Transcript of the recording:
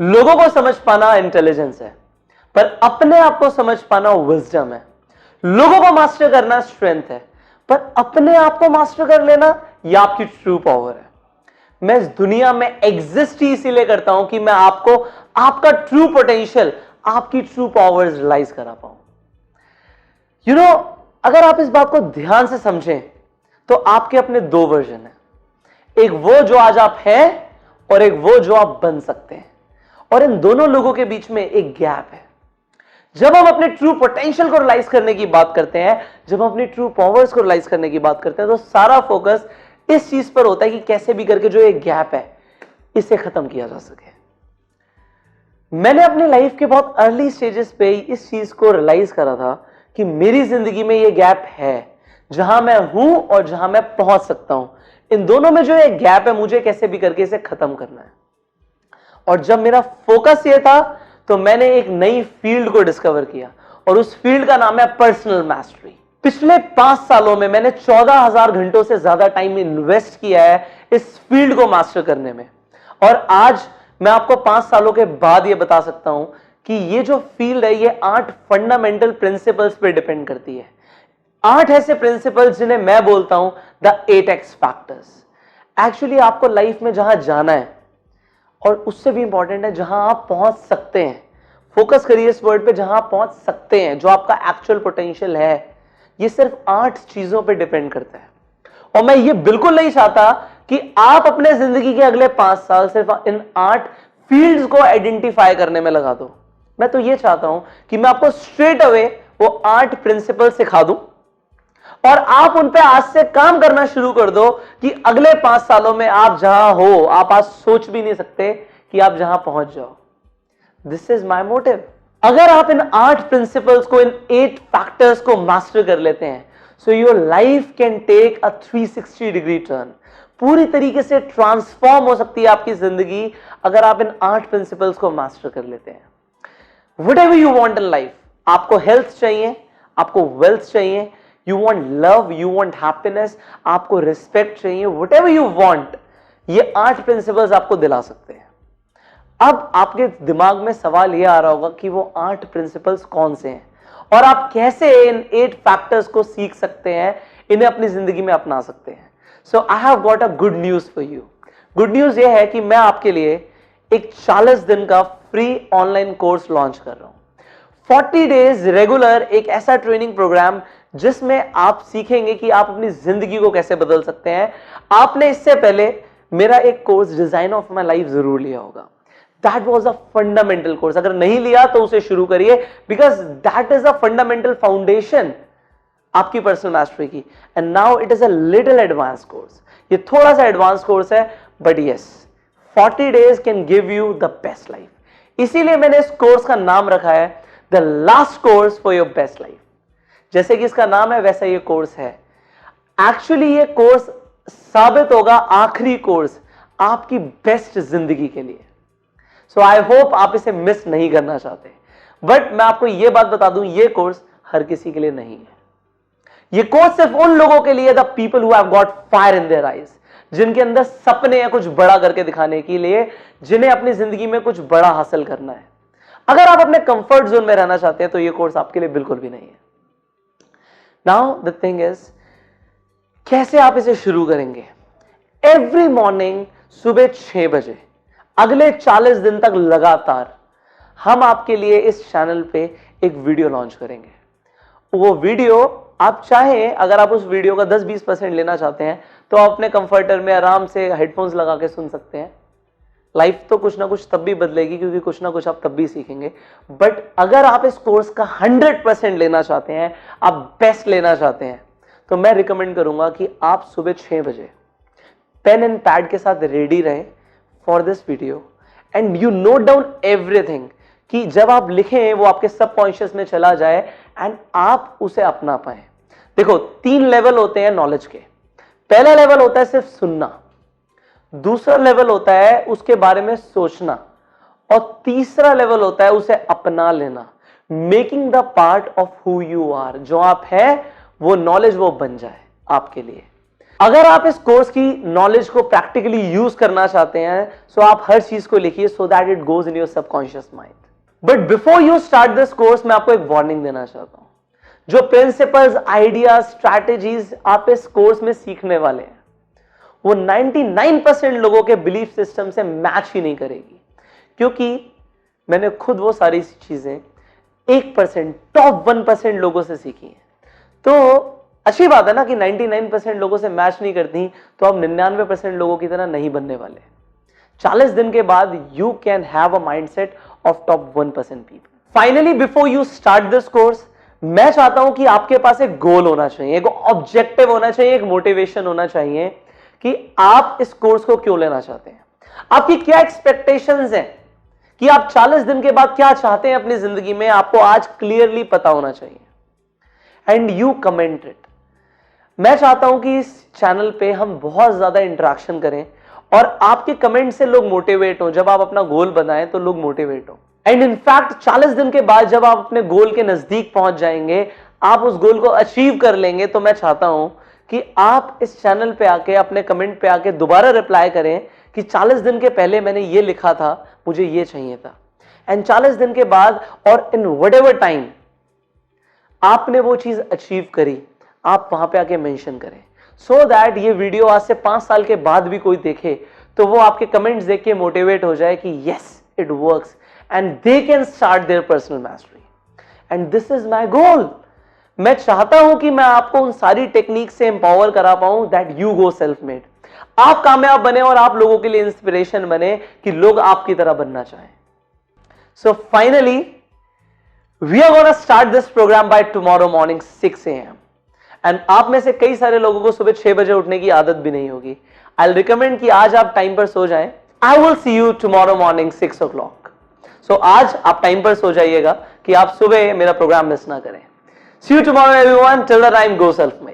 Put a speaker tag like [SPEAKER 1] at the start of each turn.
[SPEAKER 1] लोगों को समझ पाना इंटेलिजेंस है, पर अपने आप को समझ पाना विजडम है। लोगों को मास्टर करना स्ट्रेंथ है, पर अपने आप को मास्टर कर लेना यह आपकी ट्रू पावर है। मैं इस दुनिया में एग्जिस्ट ही इसीलिए करता हूं कि मैं आपको आपका ट्रू पोटेंशियल, आपकी ट्रू पावर्स रियलाइज करा पाऊं। अगर आप इस बात को ध्यान से समझें तो आपके अपने दो वर्जन हैं, एक वो जो आज आप हैं और एक वो जो आप बन सकते हैं, और इन दोनों लोगों के बीच में एक गैप है। जब हम अपने ट्रू पोटेंशियल को रियलाइज करने की बात करते हैं, जब हम अपनी ट्रू पावर्स को रियलाइज करने की बात करते हैं, तो सारा फोकस इस चीज पर होता है कि कैसे भी करके जो एक गैप है इसे खत्म किया जा सके। मैंने अपनी लाइफ के बहुत अर्ली स्टेजेस पे इस चीज को रियलाइज करा था कि मेरी जिंदगी में ये गैप है, जहां मैं हूं और जहां मैं पहुंच सकता हूं, इन दोनों में जो एक गैप है मुझे कैसे भी करके इसे खत्म करना है। और जब मेरा फोकस ये था तो मैंने एक नई फील्ड को डिस्कवर किया, और उस फील्ड का नाम है पर्सनल मास्टरी। पिछले 5 सालों में मैंने 14,000 घंटों से ज्यादा टाइम इन्वेस्ट किया है इस फील्ड को मास्टर करने में। और आज मैं आपको 5 सालों के बाद यह बता सकता हूं कि ये जो फील्ड है ये 8 फंडामेंटल प्रिंसिपल्स पे डिपेंड करती है। 8 ऐसे प्रिंसिपल्स जिन्हें मैं बोलता हूं द 8x फैक्टर्स। एक्चुअली आपको लाइफ में जहां जाना है, और उससे भी इंपॉर्टेंट है जहां आप पहुंच सकते हैं, फोकस करिए इस वर्ड पे, जहां आप पहुंच सकते हैं, जो आपका एक्चुअल पोटेंशियल है, ये सिर्फ 8 चीजों पे डिपेंड करता है। और मैं ये बिल्कुल नहीं चाहता कि आप अपने जिंदगी के अगले 5 साल सिर्फ इन 8 फील्ड्स को आइडेंटिफाई करने में लगा दो। मैं तो ये चाहता हूं कि मैं आपको स्ट्रेट अवे वो 8 प्रिंसिपल सिखा दूं, और आप उन पे आज से काम करना शुरू कर दो कि अगले 5 सालों में आप जहां हो, आप आज सोच भी नहीं सकते कि आप जहां पहुंच जाओ। This is my motive. अगर आप इन 8 प्रिंसिपल्स को, इन 8 फैक्टर्स को मास्टर कर लेते हैं, so your life can take a 360 degree turn. पूरी तरीके से ट्रांसफॉर्म हो सकती है आपकी जिंदगी अगर आप इन 8 प्रिंसिपल्स को मास्टर कर लेते हैं। Whatever you want in life, आपको हेल्थ चाहिए, आपको वेल्थ चाहिए, you want love, you want happiness, आपको रिस्पेक्ट चाहिए, whatever you want, ये 8 प्रिंसिपल्स आपको दिला सकते हैं। अब आपके दिमाग में सवाल यह आ रहा होगा कि वो 8 प्रिंसिपल्स कौन से हैं और आप कैसे इन 8 फैक्टर्स को सीख सकते हैं, इन्हें अपनी जिंदगी में अपना सकते हैं। So I have got a good news for you. Good news यह है कि मैं आपके लिए एक 40 दिन का फ्री ऑनलाइन कोर्स लॉन्च कर रहा हूं। 40 डेज रेगुलर, एक ऐसा ट्रेनिंग प्रोग्राम जिसमें आप सीखेंगे कि आप अपनी जिंदगी को कैसे बदल सकते हैं। आपने इससे पहले मेरा एक course design of my life जरूर लिया होगा। That was a fundamental course. अगर नहीं लिया तो उसे शुरू करिए, because that is a fundamental foundation आपकी पर्सनल मास्टरी की। And now it is a little advance course. ये थोड़ा सा एडवांस कोर्स है, but yes, 40 days can give you the best life. इसीलिए मैंने इस कोर्स का नाम रखा है the last course for your best life. जैसे कि इसका नाम है वैसा ये कोर्स है। एक्चुअली ये कोर्स साबित होगा आखिरी कोर्स आपकी बेस्ट जिंदगी के लिए। सो आई होप आप इसे मिस नहीं करना चाहते। बट मैं आपको यह बात बता दूं, ये कोर्स हर किसी के लिए नहीं है। ये कोर्स सिर्फ उन लोगों के लिए, the people who have got fire in their eyes, जिनके अंदर सपने हैं कुछ बड़ा करके दिखाने के लिए, जिन्हें अपनी जिंदगी में कुछ बड़ा हासिल करना है। अगर आप अपने कंफर्ट जोन में रहना चाहते हैं तो ये कोर्स आपके लिए बिल्कुल भी नहीं है। नाउ द थिंग इज, कैसे आप इसे शुरू करेंगे? एवरी मॉर्निंग सुबह 6 बजे अगले 40 दिन तक लगातार हम आपके लिए इस चैनल पे एक वीडियो लॉन्च करेंगे। वो वीडियो आप चाहें, अगर आप उस वीडियो का 10-20% लेना चाहते हैं तो आप अपने कंफर्टर में आराम से हेडफोन्स लगा के सुन सकते हैं। लाइफ तो कुछ ना कुछ तब भी बदलेगी, क्योंकि कुछ ना कुछ आप तब भी सीखेंगे। बट अगर आप इस कोर्स का 100% लेना चाहते हैं, आप बेस्ट लेना चाहते हैं, तो मैं रिकमेंड करूंगा कि आप सुबह 6 बजे पेन एंड पैड के साथ रेडी रहें for this video, and you note down everything, कि जब आप लिखें वो आपके सबकॉन्शियस में चला जाए एंड आप उसे अपना पाए। देखो, 3 लेवल होते हैं नॉलेज के। पहला लेवल होता है सिर्फ सुनना, दूसरा लेवल होता है उसके बारे में सोचना, और तीसरा लेवल होता है उसे अपना लेना, making the part of who you are. जो आप हैं वो नॉलेज वो बन जाए आपके लिए। अगर आप इस कोर्स की नॉलेज को प्रैक्टिकली यूज करना चाहते हैं सो आप हर चीज को लिखिए so that it goes in your subconscious mind. But before you start this course मैं आपको एक वार्निंग देना चाहता हूं. जो प्रिंसिपल्स, आइडियाज, स्ट्रैटेजीज आप इस कोर्स में सीखने वाले हैं वो 99% लोगों के बिलीफ सिस्टम से मैच ही नहीं करेगी, क्योंकि मैंने खुद वो सारी चीजें 1%, टॉप 1% लोगों से सीखी हैं. तो अच्छी बात है ना कि 99% लोगों से मैच नहीं करती, तो आप 99% लोगों की तरह नहीं बनने वाले. 40 दिन के बाद you can have a mindset of top 1% people. Finally before you start this course मैं चाहता हूं कि आपके पास एक गोल होना चाहिए, एक ऑब्जेक्टिव होना चाहिए, एक मोटिवेशन होना चाहिए कि आप इस कोर्स को क्यों लेना चाहते हैं. आपकी क्या एक्सपेक्टेशंस हैं कि आप 40 दिन के बाद क्या चाहते हैं अपनी जिंदगी में, आपको आज क्लियरली पता होना चाहिए. And you comment it. मैं चाहता हूं कि इस चैनल पे हम बहुत ज्यादा इंटरेक्शन करें और आपके कमेंट से लोग मोटिवेट हो. जब आप अपना गोल बनाएं तो लोग मोटिवेट हो. एंड इनफैक्ट 40 दिन के बाद जब आप अपने गोल के नजदीक पहुंच जाएंगे, आप उस गोल को अचीव कर लेंगे, तो मैं चाहता हूं कि आप इस चैनल पे आके अपने कमेंट पे आके दोबारा रिप्लाई करें कि 40 दिन के पहले मैंने ये लिखा था, मुझे ये चाहिए था. एंड 40 दिन के बाद और इन व्हाटएवर टाइम आपने वो चीज अचीव करी, आप वहां पे आके मेंशन करें सो दैट ये वीडियो आज से 5 साल के बाद भी कोई देखे तो वो आपके कमेंट्स देख के मोटिवेट हो जाए कि yes it works and they can start their personal mastery. And this is my goal. मैं चाहता हूं कि मैं आपको उन सारी टेक्निक से एम्पावर करा पाऊं that you go self made. आप कामयाब बने और आप लोगों के लिए इंस्पिरेशन बने कि लोग आपकी तरह बनना चाहें. So finally we are gonna start this program by tomorrow morning 6 AM. And आप में से कई सारे लोगों को सुबह 6 बजे उठने की आदत भी नहीं होगी. आई विल रिकमेंड कि आज आप टाइम पर सो जाएं. I will see you tomorrow morning 6 o'clock. सो आज आप टाइम पर सो जाइएगा कि आप सुबह मेरा प्रोग्राम मिस ना करें. See you tomorrow everyone. Till the time go self made.